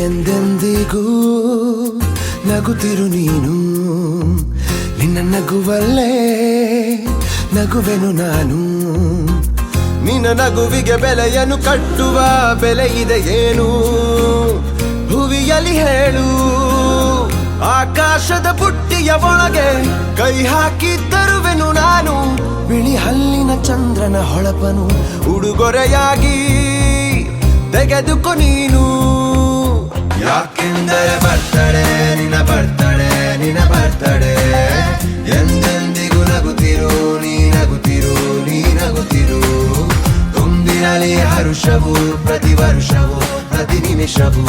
ಎಂದೆಂದಿಗೂ ನಗುತ್ತಿರು ನೀನು, ನಿನ್ನ ನಗುವಲ್ಲೇ ನಗುವೆನು ನಾನು. ನಿನ್ನ ನಗುವಿಗೆ ಬೆಲೆಯನ್ನು ಕಟ್ಟುವ ಬೆಲೆ ಇದೆ ಏನು, ಹುವಿಯಲ್ಲಿ ಹೇಳು. ಆಕಾಶದ ಬುಟ್ಟಿಯ ಒಳಗೆ ಕೈ ಹಾಕಿ ತರುವೆನು ನಾನು, ಬಿಳಿ ಹಲ್ಲಿನ ಚಂದ್ರನ ಹೊಳಪನು ಉಡುಗೊರೆಯಾಗಿ ತೆಗೆದುಕೊ ನೀನು. ಯಾಕೆಂದರೆ ಬರ್ತಡೆ ನಿನ್ನ ಬರ್ತಡೆ ನಿನ್ನ ಬರ್ತಡೆ, ಎಂದೆಂದಿಗೂ ನಗುತ್ತಿರು ನೀ ನಗುತ್ತಿರು ನೀ ನಗುತ್ತಿರು. ತುಂಬಿರಲಿ ಹರುಷವು ಪ್ರತಿ ವರ್ಷವೂ ಪ್ರತಿ ನಿಮಿಷವೂ.